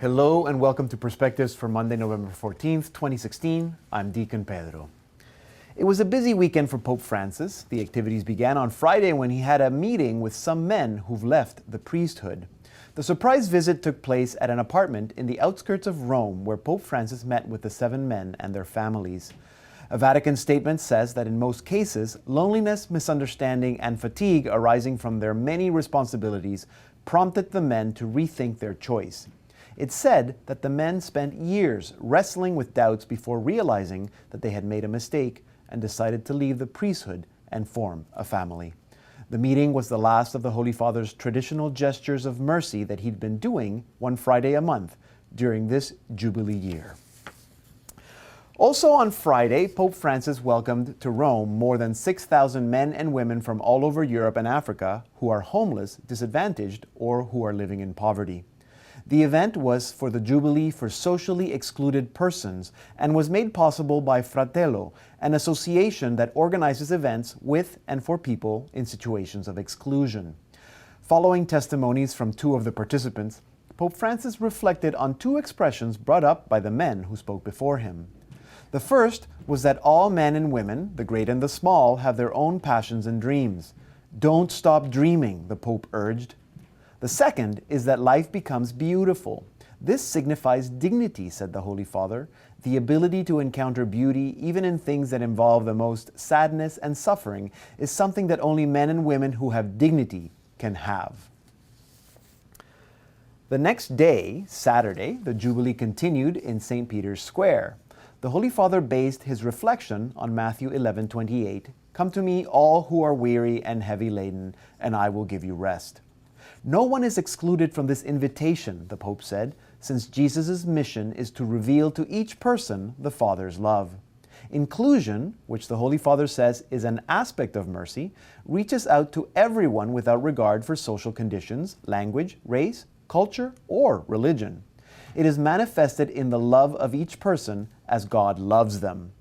Hello and welcome to Perspectives for Monday, November 14th, 2016. I'm Deacon Pedro. It was a busy weekend for Pope Francis. The activities began on Friday when he had a meeting with some men who've left the priesthood. The surprise visit took place at an apartment in the outskirts of Rome where Pope Francis met with the 7 men and their families. A Vatican statement says that in most cases, loneliness, misunderstanding, and fatigue arising from their many responsibilities prompted the men to rethink their choice. It said that the men spent years wrestling with doubts before realizing that they had made a mistake and decided to leave the priesthood and form a family. The meeting was the last of the Holy Father's traditional gestures of mercy that he'd been doing one Friday a month during this Jubilee year. Also on Friday, Pope Francis welcomed to Rome more than 6,000 men and women from all over Europe and Africa who are homeless, disadvantaged, or who are living in poverty. The event was for the Jubilee for Socially Excluded Persons and was made possible by Fratello, an association that organizes events with and for people in situations of exclusion. Following testimonies from 2 of the participants, Pope Francis reflected on 2 expressions brought up by the men who spoke before him. The first was that all men and women, the great and the small, have their own passions and dreams. Don't stop dreaming, the Pope urged. The second is that life becomes beautiful. This signifies dignity, said the Holy Father, the ability to encounter beauty even in things that involve the most sadness and suffering is something that only men and women who have dignity can have. The next day, Saturday, the Jubilee continued in St. Peter's Square. The Holy Father based his reflection on Matthew 11:28, "Come to me, all who are weary and heavy laden, and I will give you rest." No one is excluded from this invitation, the Pope said, since Jesus' mission is to reveal to each person the Father's love. Inclusion, which the Holy Father says is an aspect of mercy, reaches out to everyone without regard for social conditions, language, race, culture, or religion. It is manifested in the love of each person as God loves them.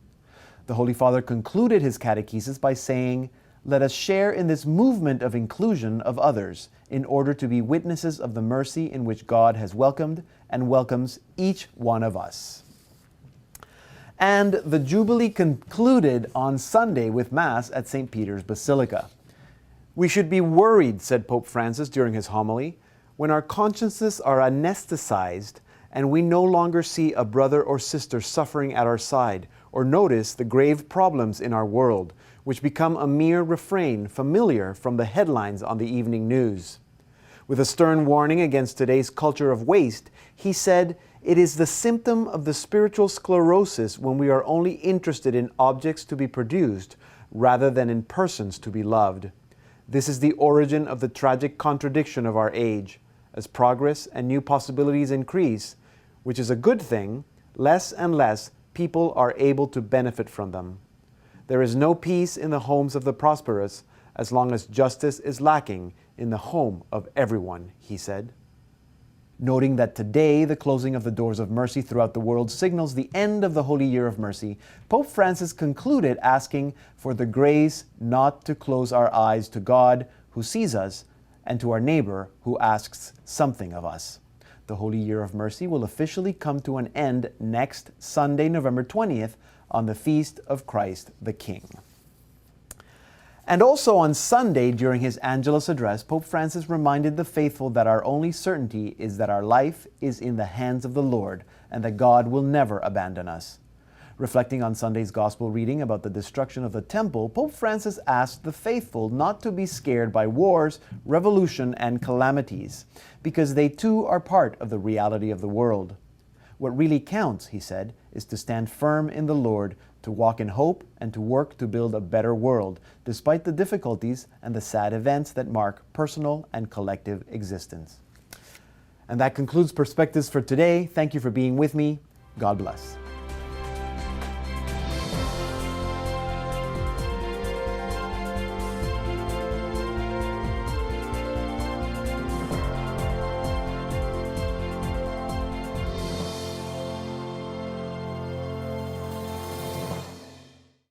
The Holy Father concluded his catechesis by saying, "Let us share in this movement of inclusion of others in order to be witnesses of the mercy in which God has welcomed and welcomes each one of us." And the Jubilee concluded on Sunday with Mass at St. Peter's Basilica. "We should be worried," said Pope Francis during his homily, "when our consciences are anesthetized and we no longer see a brother or sister suffering at our side or notice the grave problems in our world, which become a mere refrain familiar from the headlines on the evening news." With a stern warning against today's culture of waste, he said, "It is the symptom of the spiritual sclerosis when we are only interested in objects to be produced rather than in persons to be loved. This is the origin of the tragic contradiction of our age. As progress and new possibilities increase, which is a good thing, less and less people are able to benefit from them. There is no peace in the homes of the prosperous as long as justice is lacking in the home of everyone," he said. Noting that today the closing of the doors of mercy throughout the world signals the end of the Holy Year of Mercy, Pope Francis concluded asking for the grace not to close our eyes to God who sees us and to our neighbor who asks something of us. The Holy Year of Mercy will officially come to an end next Sunday, November 20th, on the Feast of Christ the King. And also on Sunday, during his Angelus address, Pope Francis reminded the faithful that our only certainty is that our life is in the hands of the Lord and that God will never abandon us. Reflecting on Sunday's Gospel reading about the destruction of the Temple, Pope Francis asked the faithful not to be scared by wars, revolution, and calamities, because they too are part of the reality of the world. What really counts, he said, is to stand firm in the Lord, to walk in hope, and to work to build a better world, despite the difficulties and the sad events that mark personal and collective existence. And that concludes Perspectives for today. Thank you for being with me. God bless.